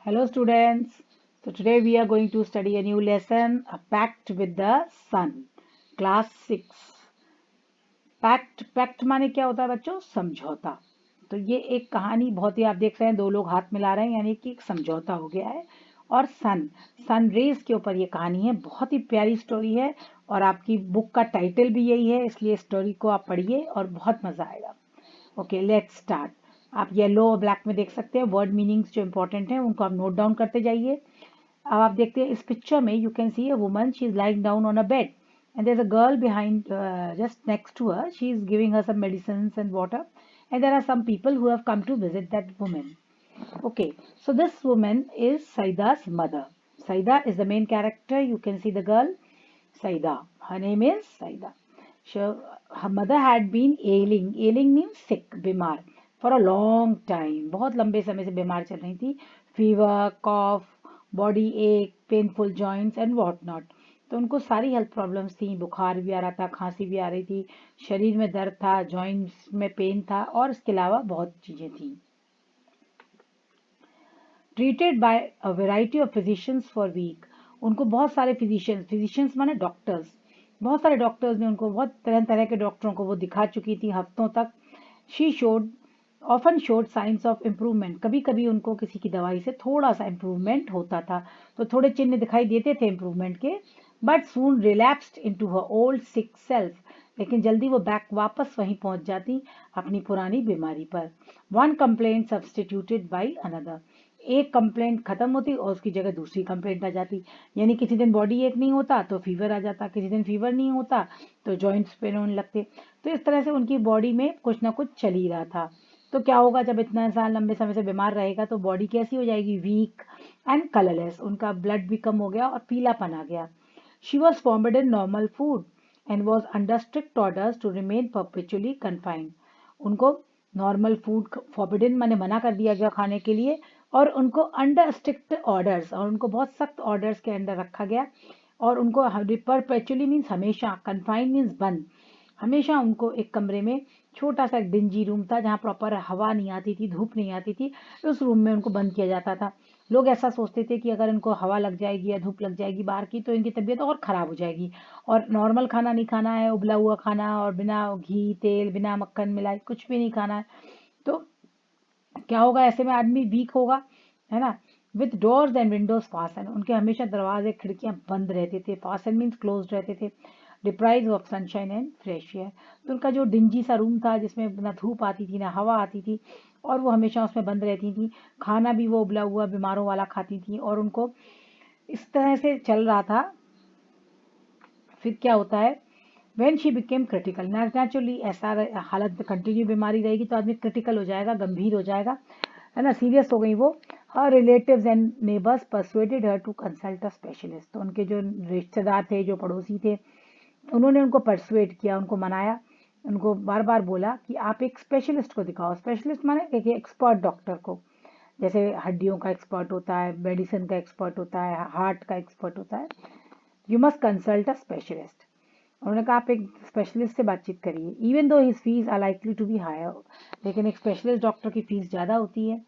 Hello students. So today we are going to study a new lesson, A Pact with the Sun, class 6. Pact माने क्या होता है बच्चों? समझौता। तो ये एक कहानी बहुत ही आप देख रहे हैं, दो लोग हाथ मिला रहे हैं, यानी कि एक समझौता हो गया है। और सन रेज के ऊपर ये कहानी है, बहुत ही प्यारी स्टोरी है। और आपकी बुक का टाइटल भी यही है, इसलिए स्टोरी को आप पढ़िए और बहुत मजा आएगा। Okay, let's start. आप येलो और ब्लैक में देख सकते हैं वर्ड मीनिंग्स जो इंपॉर्टेंट हैं, उनको आप नोट डाउन करते जाइए। अब आप देखते हैं इस पिक्चर में, you can see a woman, she is lying down on a bed and there's a girl behind, just next to her. She is giving her some medicines and water, and there are some people who have come to visit that woman. Okay, so this woman is Saida's mother. Saida is the main character. You can see the girl Saida. Her name is Saida. So her mother had been ailing. Ailing means sick, बीमार, for a long time. बहुत लंबे समय से बीमार चल रही थी. Fever, cough, body ache, painful joints and what not. तो उनको सारी हेल्थ प्रॉब्लम्स थी, बुखार भी आ रहा था, खांसी भी आ रही थी, शरीर में दर्द था, जॉइंट्स में पेन था, और इसके अलावा बहुत चीजें थी। Treated by a variety of physicians for week. उनको बहुत सारे फिजिशियंस माने डॉक्टर्स, बहुत सारे डॉक्टर्स ने उनको, बहुत तरह तरह के डॉक्टरों को वो दिखा चुकी थी हफ्तों तक। She showed often showed science of improvement. कभी कभी उनको किसी की दवाई से थोड़ा सा इम्प्रूवमेंट होता था, तो थोड़े चिन्ह दिखाई देते थे इम्प्रूवमेंट के, but soon relapsed into her old sick self. लेकिन जल्दी वो बैक वापस वहीं पहुंच जाती, अपनी पुरानी बीमारी पर। One complaint substituted by another. एक कंप्लेंट खत्म होती और उसकी जगह दूसरी कंप्लेंट आ जाती। यानी किसी दिन बॉडी एक नहीं होता तो फीवर आ जाता, किसी दिन फीवर नहीं होता तो जॉइंट्स पेन होने लगते। तो इस तरह से उनकी बॉडी में कुछ ना कुछ चल ही रहा था। तो क्या होगा, जब इतना इंसान लंबे समय से बीमार रहेगा तो बॉडी कैसी हो जाएगी? Weak and colourless. उनका ब्लड भी कम हो गया और पीलापन आ गया। She was forbidden normal food and was under strict orders to remain perpetually confined. उनको नॉर्मल फूड फॉरबिडन माने मना कर दिया गया खाने के लिए, और उनको अंडर स्ट्रिक्ट ऑर्डर्स, और उनको बहुत सख्त ऑर्डर्स के अंदर रखा गया। और उनको परपेचुअली मीन्स हमेशा, कन्फाइन मीन्स बंद, हमेशा उनको एक कमरे में, छोटा सा एक डिंजी रूम था जहाँ प्रॉपर हवा नहीं आती थी, धूप नहीं आती थी, उस रूम में उनको बंद किया जाता था। लोग ऐसा सोचते थे कि अगर इनको हवा लग जाएगी या धूप लग जाएगी बाहर की तो इनकी तबीयत और ख़राब हो जाएगी, और नॉर्मल खाना नहीं खाना है, उबला हुआ खाना, और बिना घी तेल बिना मक्खन मिलाई कुछ भी नहीं खाना है। तो क्या होगा, ऐसे में आदमी वीक होगा, है ना। With doors and Windows fasten. उनके हमेशा दरवाजे खिड़कियां बंद रहते थे, फासन मीन्स क्लोज रहते थे। Deprive of sunshine and fresh air. तो उनका जो डिंजी सा रूम था जिसमें ना धूप आती थी ना हवा आती थी, और वो हमेशा उसमें बंद रहती थी। खाना भी वो उबला हुआ बीमारों वाला खाती थी, और उनको इस तरह से चल रहा था। फिर क्या होता है, when she became critical, naturally ऐसा हालत कंटिन्यू बीमारी रहेगी तो आदमी क्रिटिकल हो जाएगा, गंभीर हो जाएगा, है ना, सीरियस हो गई वो। Her relatives and neighbours persuaded her to consult a specialist. तो उनके जो रिश्तेदार थे, जो पड़ोसी थे, उन्होंने उनको परसुएड किया, उनको मनाया, उनको बार बार बोला कि आप एक स्पेशलिस्ट को दिखाओ। स्पेशलिस्ट माने एक एक्सपर्ट डॉक्टर को, जैसे हड्डियों का एक्सपर्ट होता है, मेडिसिन का एक्सपर्ट होता है, हार्ट का एक्सपर्ट होता है। You must consult a specialist. उन्होंने कहा आप एक स्पेशलिस्ट से बातचीत करिए। Even though his fees are likely to be higher, लेकिन एक स्पेशलिस्ट डॉक्टर की फीस ज़्यादा होती है।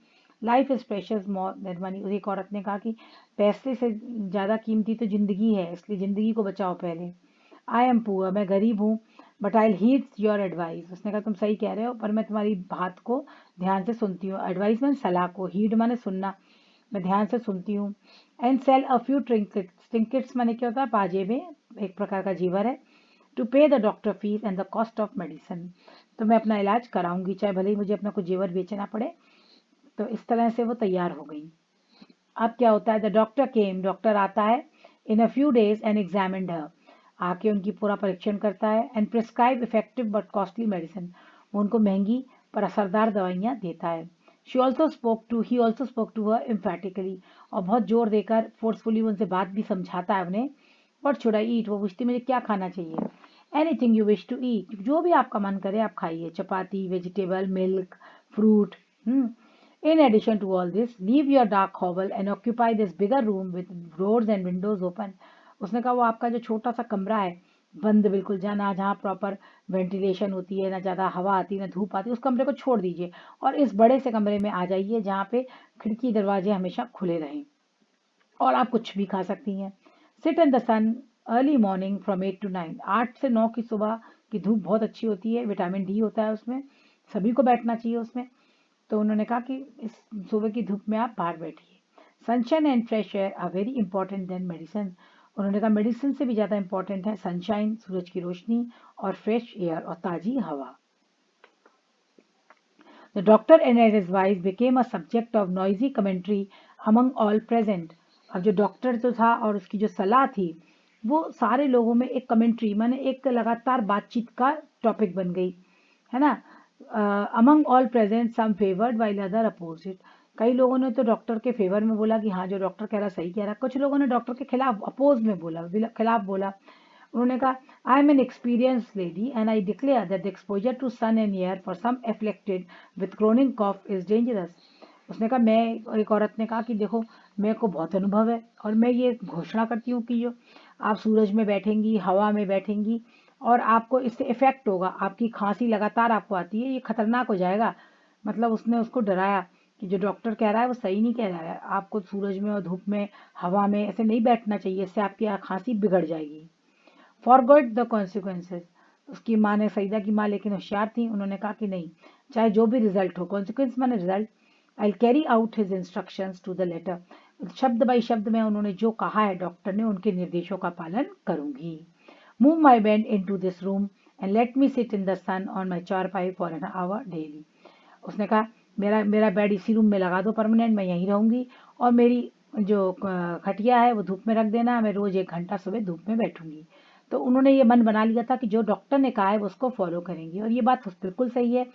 Life is precious more than money. एक औरत ने कहा कि पैसे से ज़्यादा कीमती तो ज़िंदगी है, इसलिए ज़िंदगी को बचाओ पहले। आई एम पुअर, मैं गरीब हूँ, but I heed your advice. उसने कहा तुम सही कह रहे हो, पर मैं तुम्हारी बात को ध्यान से सुनती हूँ। एडवाइस मैंने सलाह को, हीड माने सुनना, मैं ध्यान से सुनती हूँ। And sell a few trinkets. Trinkets माने क्या होता है? पाजे में एक प्रकार का जीवर है। टू पे the doctor fees and the cost of medicine. तो मैं अपना इलाज कराऊंगी, चाहे भले ही मुझे अपना कुछ जेवर बेचना पड़े। तो इस तरह से वो तैयार हो गई। अब क्या होता है, द डॉक्टर केम, डॉक्टर आता है, in a few days and examined her, आके उनकी पूरा परीक्षण करता है, and prescribe effective but costly medicine. वो उनको महंगी पर असरदार दवाइयाँ देता है। He also spoke to her emphatically, और बहुत जोर देकर फोर्सफुली उनसे बात भी समझाता है उन्हें। व्हाट शुड आई ईट, वो पूछती मुझे क्या खाना चाहिए। Anything you wish to eat, जो भी आपका मन करे आप खाइए, chapati, vegetable, milk, fruit. In addition to all this, leave your dark hovel and occupy this bigger room with doors and windows open. उसने कहा वो आपका जो छोटा सा कमरा है बंद बिल्कुल, ना जहाँ प्रॉपर वेंटिलेशन होती है, ना ज़्यादा हवा आती है, ना धूप आती है, उस कमरे को छोड़ दीजिए और इस बड़े से कमरे में आ जाइए जहाँ पे खिड़की दरवाजे हमेशा खुले रहें और आप कुछ भी खा सकती हैं। Sit in the sun early morning from 8 to 9, 8 से 9 की सुबह की धूप बहुत अच्छी होती है, विटामिन डी होता है उसमें, सभी को बैठना चाहिए उसमें। तो उन्होंने कहा कि इस सुबह की धूप में आप बाहर बैठिए। Sunshine and fresh air are very important than medicine. उन्होंने कहा मेडिसिन से भी ज़्यादा इंपॉर्टेंट है सनशाइन, सूरज की रोशनी और फ्रेश एयर और ताज़ी हवा। The doctor and his wife became a subject of noisy commentary among all present. अब जो डॉक्टर जो था और उसकी जो सलाह थी वो सारे लोगों में एक कमेंट्री माने एक लगातार बातचीत का टॉपिक बन गई, है ना। अमंग ऑल प्रेजेंट सम फेवर्ड वाइल अदर अपोजिट। कई लोगों ने तो डॉक्टर के फेवर में बोला कि हाँ जो डॉक्टर कह रहा सही कह रहा, कुछ लोगों ने डॉक्टर के खिलाफ अपोज में बोला, खिलाफ बोला। उन्होंने कहा I am an experience lady and I declare that the exposure to sun and air for some afflicted with chronic cough is dangerous. उसने कहा मैं, एक औरत ने कहा कि देखो मेरे को बहुत अनुभव है और मैं ये घोषणा करती हूँ कि जो आप सूरज में बैठेंगी, हवा में बैठेंगी और आपको इससे इफेक्ट होगा, आपकी खांसी लगातार आपको आती है, ये खतरनाक हो जाएगा। मतलब उसने उसको डराया कि जो डॉक्टर कह रहा है वो सही नहीं कह रहा है, आपको सूरज में और धूप में, हवा में ऐसे नहीं बैठना चाहिए, इससे आपकी खांसी बिगड़ जाएगी। Forgot the consequences. उसकी माँ ने, सईदा की माँ लेकिन होशियार थी, उन्होंने कहा कि नहीं, चाहे जो भी रिजल्ट हो, कॉन्सिक्वेंस माने result, I carry out his instructions to the letter. शब्द बाई शब्द में उन्होंने जो कहा है डॉक्टर ने, उनके निर्देशों का पालन करूंगी। Move my bed into this room and let me sit in the sun on my charpai for an our daily. उसने कहा मेरा मेरा बेड इसी रूम में लगा दो परमानेंट, मैं यहीं रहूंगी और मेरी जो खटिया है वो धूप में रख देना, मैं रोज 1 घंटा सुबह धूप में बैठूंगी। तो उन्होंने ये मन बना लिया था कि जो डॉक्टर ने कहा है वो उसको फॉलो करेंगे और ये बात बिल्कुल सही है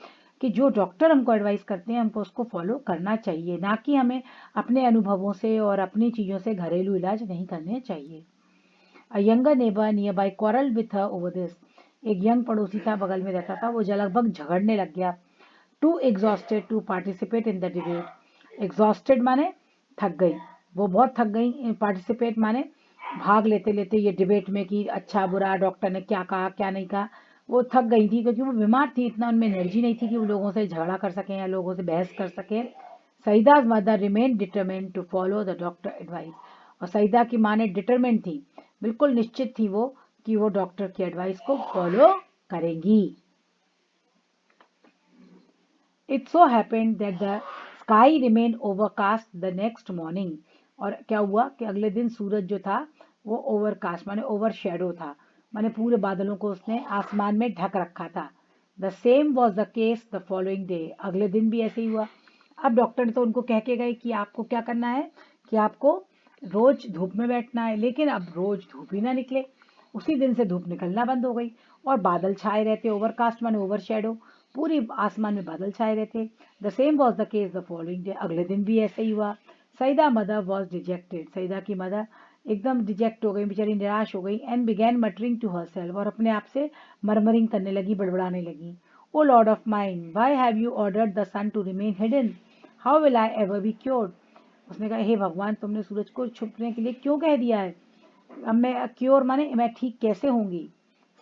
कि जो डॉक्टर हमको एडवाइस करते हैं हमको उसको फॉलो करना चाहिए, ना कि हमें अपने अनुभवों से और अपनी चीज़ों से घरेलू इलाज नहीं करने चाहिए। A younger neighbour near by quarrel with her over this. एक यंग पड़ोसी था, बगल में रहता था, वो लगभग झगड़ने लग गया। Too exhausted to participate in the debate. Exhausted माने थक गई, वो बहुत थक गई। पार्टिसिपेट माने भाग लेते लेते ये डिबेट में कि अच्छा बुरा डॉक्टर ने क्या कहा क्या नहीं कहा। वो थक गई थी क्योंकि वो बीमार थी, इतना उनमें एनर्जी नहीं थी कि वो लोगों से झगड़ा कर सकें या लोगों से बहस कर सकें। Saida's mother remain determined to follow the doctor advice. और सईदा की माँ ने डिटरमिन्ड थी, बिल्कुल निश्चित थी वो कि वो डॉक्टर की एडवाइस को फॉलो करेंगी। It so happened that the sky remained overcast the next morning. और क्या हुआ कि अगले दिन सूरज जो था वो ओवरकास्ट माने ओवर शेडो था, माने पूरे बादलों को उसने आसमान में ढक रखा था। The same was the case the following day. अगले दिन भी ऐसे ही हुआ। अब डॉक्टर ने तो उनको कह के गए कि आपको क्या करना है कि आपको रोज धूप में बैठना है, लेकिन अब रोज धूप ही ना निकले। उसी दिन से धूप निकलना बंद हो गई और बादल छाए रहते, ओवरकास्ट माने ओवर शेडो, पूरी आसमान में बादल छाए रहते। The same was the case the following day. अगले दिन भी ऐसा ही हुआ। Saeeda mother was dejected. Saeeda की मदर एकदम डिजेक्ट हो गई, बेचारी निराश हो गई। And began muttering to herself, और अपने आप से मरमरिंग करने लगी, बड़बड़ाने लगी। Oh Lord of mind, why have you ordered the sun to remain hidden, how will I ever be cured. उसने कहा हे भगवान, तुमने सूरज को छुपने के लिए क्यों कह दिया है, अब मैं क्योर माने मैं ठीक कैसे होंगी।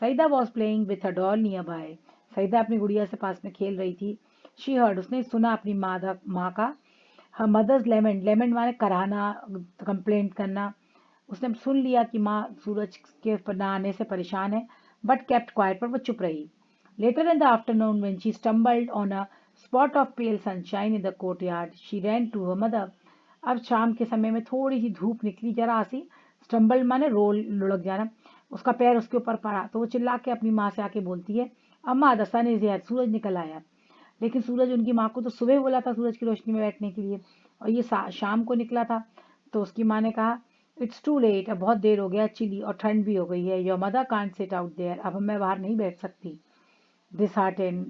Saeeda was playing with a doll nearby. Saeeda अपनी गुड़िया से पास में खेल रही थी। शी हर्ड, उसने सुना अपनी माँ का, हर मदर्स लेमेंट, लेमेंट माने कराहना, कंप्लेंट करना। उसने सुन लिया कि माँ सूरज के ना आने से परेशान है, बट केप्ट क्वाइट, पर वो चुप रही। Later in the afternoon when she stumbled on a spot of pale sunshine in the courtyard, she ran to her mother. अब शाम के समय में थोड़ी सी धूप निकली, जरा सी, स्टम्बल माने रोल, लुढ़क जाना, उसका पैर उसके ऊपर पड़ा तो वो चिल्ला के अपनी माँ से आके बोलती है अम्मा द सन इज हियर, सूरज निकल आया। लेकिन सूरज, उनकी माँ को तो सुबह बोला था सूरज की रोशनी में बैठने के लिए और ये शाम को निकला था। तो उसकी माँ ने कहा इट्स टू लेट, अब बहुत देर हो गया, चिली और ठंड भी हो गई है, your mother can't sit out there, अब मैं बाहर नहीं बैठ सकती। डिसहार्टेन,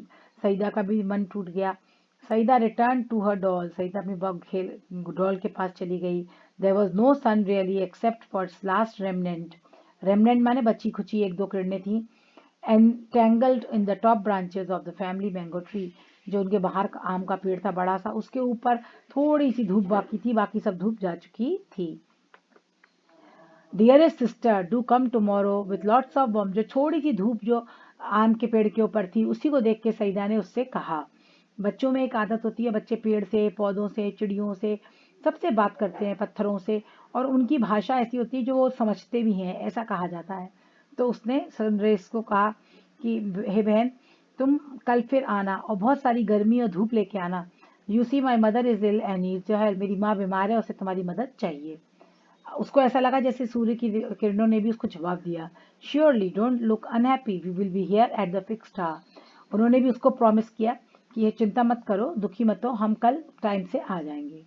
सईदा का भी मन टूट गया। Saeeda return to her doll, Saeeda अपनी खेल डॉल के पास चली गई। There was no sun really except for last remnant. Remnant माने बची खुची एक दो किरणें थी। Entangled in the top branches of the family mango tree, जो उनके बाहर का आम का पेड़ था बड़ा सा, उसके ऊपर थोड़ी सी धूप बाकी थी, बाकी सब धूप जा चुकी थी। Dearest sister do come tomorrow with lots of bomb, जो थोड़ी सी धूप जो आम के पेड़ के ऊपर थी उसी को देख के सईदा ने उससे कहा। बच्चों में एक आदत होती है, बच्चे पेड़ से, पौधों से, चिड़ियों से, सबसे बात करते हैं, पत्थरों से, और उनकी भाषा ऐसी होती है जो वो समझते भी हैं, ऐसा कहा जाता है। तो उसने सनरेज को कहा कि हे बहन, तुम कल फिर आना और बहुत सारी गर्मी और धूप लेके आना। You see my mother is ill and needs your help, मेरी माँ बीमार है, उसे तुम्हारी मदद चाहिए। उसको ऐसा लगा जैसे सूर्य की किरणों ने भी उसको जवाब दिया, surely don't look unhappy, we will be here at the fixed hour. उन्होंने भी उसको प्रॉमिस किया कि ये चिंता मत करो, दुखी मत हो, हम कल टाइम से आ जाएंगे।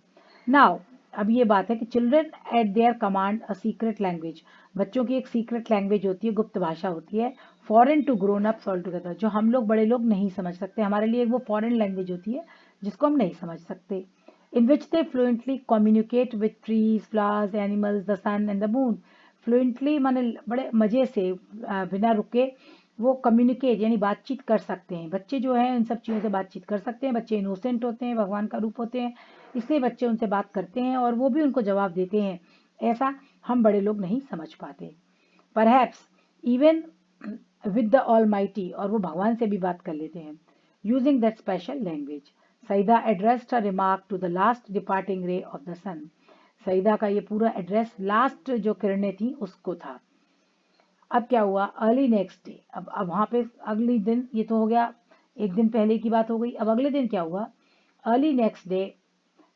नाउ अब ये बात है कि children eight there command a secret language, बच्चों की एक सीक्रेट लैंग्वेज होती है, गुप्त भाषा होती है, foreign to grown ups all together, जो हम लोग बड़े लोग नहीं समझ सकते, हमारे लिए वो फॉरेन लैंग्वेज होती है जिसको हम नहीं समझ सकते। In which they fluently communicate with trees, flowers, animals, the sun and the moon. Fluently माने बड़े मजे से बिना रुके वो कम्युनिकेट यानी बातचीत कर सकते हैं। बच्चे जो हैं इन सब चीज़ों से बातचीत कर सकते हैं, बच्चे इनोसेंट होते हैं, भगवान का रूप होते हैं, इसलिए बच्चे उनसे बात करते हैं और वो भी उनको जवाब देते हैं। ऐसा हम बड़े लोग नहीं समझ पाते। Perhaps even with the Almighty, और वो भगवान से भी बात कर लेते हैं, using that special language. Saida addressed a remark to the last departing ray of the sun. Saida का ये पूरा एड्रेस लास्ट जो किरणें थी उसको था। अब क्या हुआ, अर्ली नेक्स्ट डे, अब वहां पे अगले दिन, ये तो हो गया एक दिन पहले की बात हो गई, अब अगले दिन क्या हुआ, early next day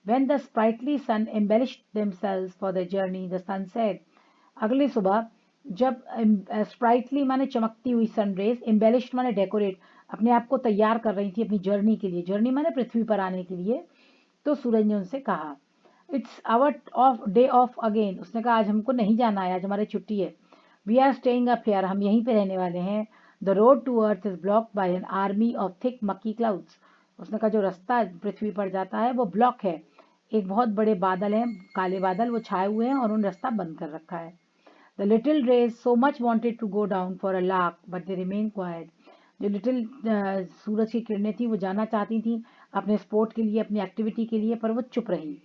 when the sprightly sun embellished themselves for the journey, the sun said, अगली सुबह जब स्प्राइटली माने चमकती हुई सनरेज, एम्बेलिश्ड माने डेकोरेट, अपने आप को तैयार कर रही थी अपनी जर्नी के लिए, जर्नी माने पृथ्वी पर आने के लिए, तो सूरज ने उनसे कहा, it's hour of day of again, उसने कहा आज हमको नहीं जाना है, आज हमारी छुट्टी है, we are staying up here, हम यहीं पे रहने वाले हैं, the road to earth is blocked by an army of thick murky clouds, उसने कहा जो रास्ता पृथ्वी पर जाता है वो ब्लॉक है, एक बहुत बड़े बादल हैं, काले बादल वो छाए हुए हैं और उन रास्ता बंद कर रखा है। The little rays so much wanted to go down for a lark but they remain quiet, जो लिटिल सूरज की किरणें थी वो जाना चाहती थी अपने स्पोर्ट के लिए, अपनी एक्टिविटी के लिए, पर वो चुप रही।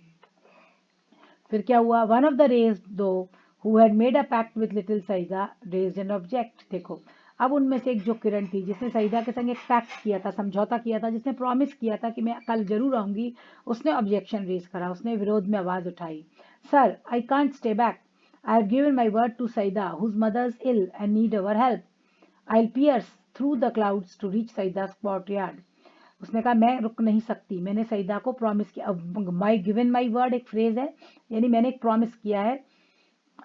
फिर क्या हुआ, one of the rays though who had made a pact with little Saeeda raised an objection, देखो अब उनमें से एक जो किरण थी जिसने सईदा के संग एक पैक्ट किया था, समझौता किया था, जिसने प्रॉमिस किया था कि मैं कल जरूर आऊंगी, उसने ऑब्जेक्शन रेज करा, उसने विरोध में आवाज उठाई, sir I can't stay back, I have given my word to Saida whose mother's ill and need our help, I pierce through the clouds to reach Saida's courtyard, उसने कहा मैं रुक नहीं सकती, मैंने सईदा को प्रॉमिस किया, माई गिवन माई वर्ड एक फ्रेज है, यानी मैंने एक प्रॉमिस किया है,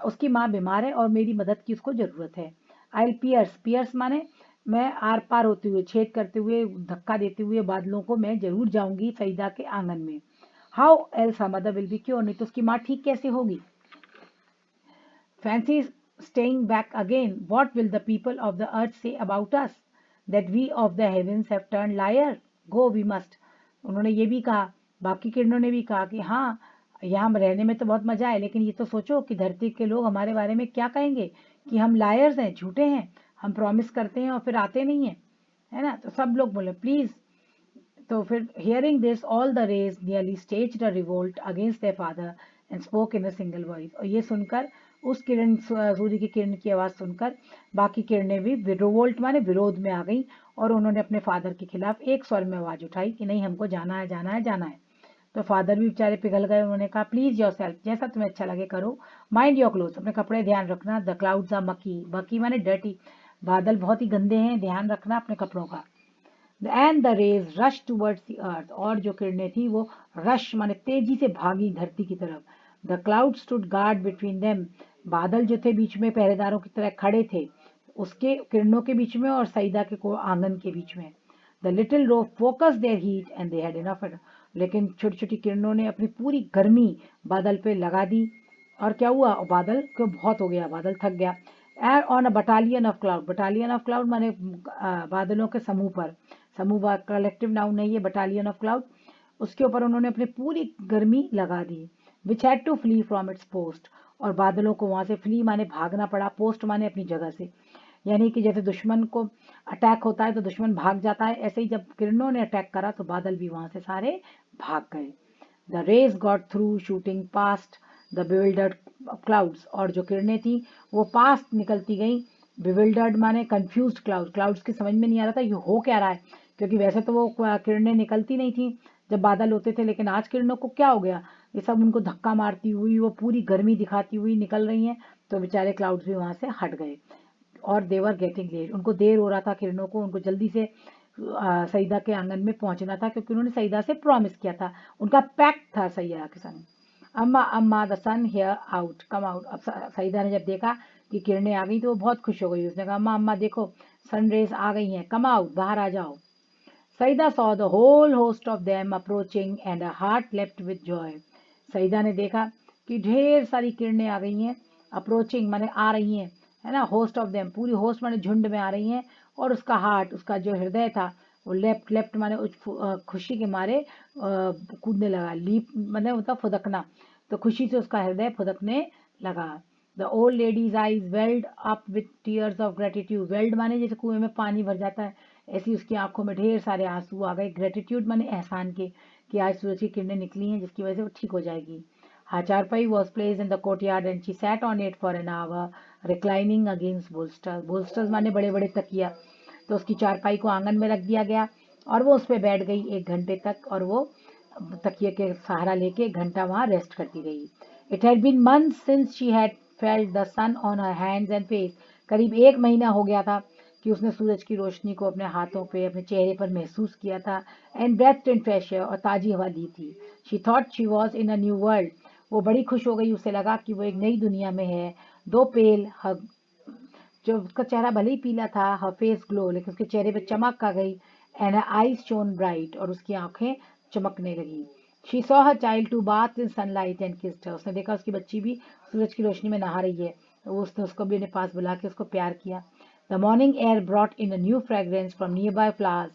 उसकी माँ बीमार है और मेरी मदद की उसको जरूरत है। आई पियर्स, पियर्स माने मैं आर पार होते हुए, छेद करते हुए, धक्का देते हुए बादलों को मैं जरूर जाऊंगी सईदा के आंगन में। How else her mother will be cure, नहीं तो उसकी माँ ठीक कैसे होगी। Fancy staying back again. What will the people of the earth say about us? That we of the heavens have turned liar. Go we must. उन्होंने ये भी कहा, बाकी किरणों ने भी कहा कि हाँ यहाँ रहने में तो बहुत मजा है, लेकिन ये तो सोचो कि धरती के लोग हमारे बारे में क्या कहेंगे, कि हम लायर्स हैं, झूठे हैं, हम प्रॉमिस करते हैं और फिर आते नहीं हैं, है ना। तो सब लोग बोले प्लीज, तो फिर hearing this all the rays nearly staged a revolt against their father and spoke in a single voice, और ये सुनकर उस किरण, सूर्य की किरण की आवाज सुनकर बाकी किरणें भी रिवोल्ट माने विरोध में आ गई और उन्होंने अपने फादर के खिलाफ एक स्वर में आवाज उठाई कि नहीं हमको जाना है, जाना है, जाना है। तो फादर भी बेचारे पिघल गए, उन्होंने कहा प्लीज योर सेल्फ, जैसा तुम्हें अच्छा लगे करो, माइंड योर क्लोथ, अपने कपड़े ध्यान रखना, द क्लाउड्स आर मकी, मकी माने डर्टी, बादल बहुत ही गंदे हैं, ध्यान रखना अपने कपड़ों का। And the rays rush towards the earth, और जो किरणें थी वो रश माने तेजी से भागी धरती की तरफ। The cloud stood guard between them, बादल जो थे बीच में पहरेदारों की तरह खड़े थे, उसके किरणों के बीच में और सईदा के को आंगन के बीच में। The little row focus their heat and they had enough, लेकिन छोटी छोटी किरणों ने अपनी पूरी गर्मी बादल पे लगा दी, और क्या हुआ, बादल क्यों बहुत हो गया, बादल थक गया। And on a battalion of cloud, battalion of cloud माने बादलों के समूह पर, समूह कलेक्टिव नाउन है ये, बटालियन ऑफ क्लाउड, उसके ऊपर उन्होंने अपनी पूरी गर्मी लगा दी। Which had to flee from its post, और बादलों को वहां से फ्ली माने भागना पड़ा, पोस्ट माने अपनी जगह से, यानी कि जैसे दुश्मन को अटैक होता है तो दुश्मन भाग जाता है, ऐसे ही जब किरणों ने अटैक करा तो बादल भी वहां से सारे भाग गए। The rays got through shooting past the bewildered clouds, और जो किरणें थी वो पास्ट निकलती गई। बिविल्डर्ड माने कंफ्यूज्ड क्लाउड, क्लाउड्स की समझ में नहीं आ रहा था ये हो क्या रहा है, क्योंकि वैसे तो वो किरणें निकलती नहीं थी जब बादल होते थे, लेकिन आज किरणों को क्या हो गया, ये सब उनको धक्का मारती हुई वो पूरी गर्मी दिखाती हुई निकल रही हैं। तो बेचारे क्लाउड्स भी वहां से हट गए और देवर गेटिंग लेट, उनको देर हो रहा था किरणों को, उनको जल्दी से सईदा के आंगन में पहुंचना था, क्योंकि उन्होंने सईदा से प्रॉमिस किया था, उनका पैक्ट था सईदा के संग। अम्मा अम्मा the sun here out come out. अब सईदा ने जब देखा कि किरणें आ गई तो वो बहुत खुश हो गई, उसने कहा अम्मा अम्मा देखो सन रेज आ गई हैं, कम आउट बाहर आ जाओ। Saeeda saw the whole host of them approaching and a heart left with joy. Saeeda ने देखा कि ढेर सारी किरणें आ गई हैं, अप्रोचिंग माने आ रही हैं, है ना, होस्ट ऑफ देम पूरी होस्ट माने झुंड में आ रही हैं, और उसका हार्ट, उसका जो हृदय था वो लेफ्ट लेफ्ट माने खुशी के मारे कूदने लगा, लीप माने मतलब फुदकना, तो खुशी से उसका हृदय फुदकने लगा। The old ladies eyes weld up with tears of gratitude, weld माने जैसे कुएं में पानी भर जाता है, ऐसी उसकी आंखों में ढेर सारे आंसू आ गए, ग्रेटिट्यूड माने एहसान के, कि आज सूरज की किरणें निकली हैं जिसकी वजह से वो ठीक हो जाएगी। Her charpai was placed in the courtyard and she sat on it for an hour, reclining against bolsters. Bolsters माने बड़े बड़े तकिया, तो उसकी चारपाई को आंगन में रख दिया गया और वो उस पर बैठ गई 1 घंटे तक, और वो तकिए के सहारा लेके 1 घंटा वहां रेस्ट करती रही। It had been months since she had felt the sun on her hands and face, करीब 1 महीना हो गया था कि उसने सूरज की रोशनी को अपने हाथों पे, अपने चेहरे पर महसूस किया था। And breath in fresh air, और ताजी हवा ली थी। She thought she was in a new world, वो बड़ी खुश हो गई, उसे लगा कि वो एक नई दुनिया में है। दो पेल हर, जो उसका चेहरा भले ही पीला था, हर फेस ग्लो, लेकिन उसके चेहरे पे चमक आ गई। And her eyes shone bright, और उसकी आंखें चमकने लगी। She saw her child to bath in sunlight and kissed her, उसने देखा उसकी बच्ची भी सूरज की रोशनी में नहा रही है, तो उसने उसको भी अपने पास बुला के उसको प्यार किया। The morning air brought in a new fragrance from near by flowers,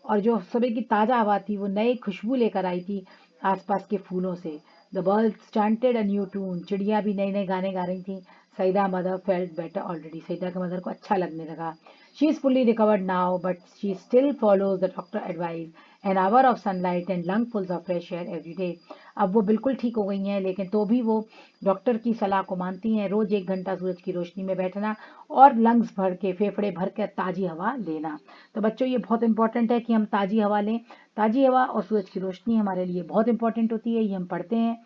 और जो सुबह की ताजा हवा थी वो नई खुशबू लेकर आई थी आसपास के फूलों से। The birds chanted a new tune, चिड़िया भी नए नए गाने गा रही थी। Saida mother felt better already, Saida के मदर को अच्छा लगने लगा। She is fully recovered now but she still follows the doctor advice, an hour of sunlight and lungfuls of fresh air every day. अब वो बिल्कुल ठीक हो गई हैं, लेकिन तो भी वो डॉक्टर की सलाह को मानती हैं, रोज 1 घंटा सूरज की रोशनी में बैठना और लंग्स भर के, फेफड़े भर के ताजी हवा लेना। तो बच्चों ये बहुत इंपॉर्टेंट है कि हम ताजी हवा लें, ताजी हवा और सूरज की रोशनी हमारे लिए बहुत इंपॉर्टेंट होती है, ये हम पढ़ते हैं।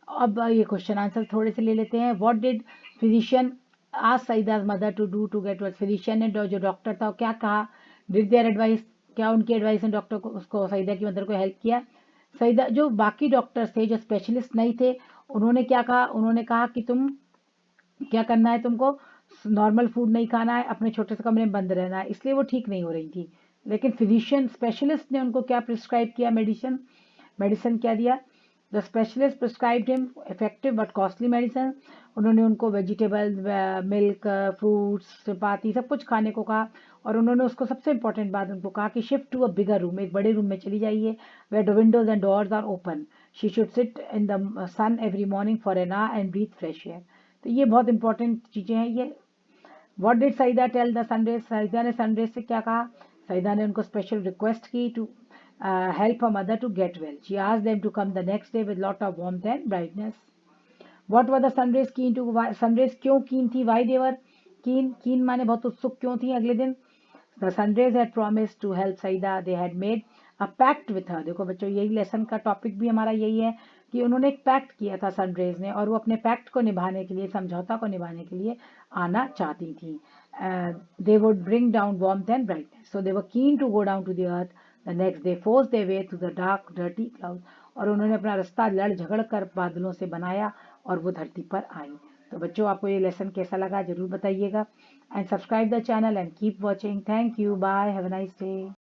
अब ये क्वेश्चन आंसर थोड़े से ले लेते हैं। What did physician ask Saida's mother to do to get well, physician ने जो डॉक्टर था वो क्या कहा, डिड देयर एडवाइस, क्या उनकी एडवाइस ने डॉक्टर को, उसको सईदा की मदर को हेल्प किया। सईदा, जो बाकी डॉक्टर्स थे जो स्पेशलिस्ट नहीं थे, उन्होंने क्या कहा, उन्होंने कहा कि तुम क्या करना है, तुमको नॉर्मल फूड नहीं खाना है, अपने छोटे से कमरे में बंद रहना है, इसलिए वो ठीक नहीं हो रही थी। लेकिन फिजिशियन स्पेशलिस्ट ने उनको क्या प्रिस्क्राइब किया, मेडिसिन, मेडिसिन क्या दिया। The specialist prescribed him effective but costly medicine, उन्होंने उनको वेजिटेबल्स, मिल्क, फ्रूट्स, चपाती सब कुछ खाने को कहा, और उन्होंने उसको सबसे इंपॉर्टेंट बात उनको कहा कि shift to a bigger room, एक बड़े रूम में चली जाइए, where the windows and doors are open, she should sit in the sun every morning for an hour and breathe fresh air. तो ये बहुत इंपॉर्टेंट चीजें हैं ये। What did Saeeda tell the sunrays, सईदा ने सनरेज से क्या कहा, सईदा ने उनको स्पेशल रिक्वेस्ट की to help her mother to get well. She asked them to come the next day with lot of warmth and brightness. What were the sunrays keen to, sunrays क्यों keen थी, why they were keen, keen माने बहुत उत्सुक क्यों थी अगले दिन। The sunrays had promised to help Saida, they had made a pact with her। देखो बच्चों यही लेसन का टॉपिक भी हमारा यही है कि उन्होंने एक पैक्ट किया था सनरेज ने, और वो अपने पैक्ट को निभाने के लिए, समझौता को निभाने के लिए आना चाहती थी। They would bring down warmth and brightness, so they were keen to go down to the earth. The next they forced their way through the dark dirty clouds, और उन्होंने अपना रास्ता लड़ झगड़ कर बादलों से बनाया और वो धरती पर आई। तो बच्चों आपको ये लेसन कैसा लगा जरूर बताइएगा, and subscribe the channel and keep watching. Thank you, bye, have a nice day.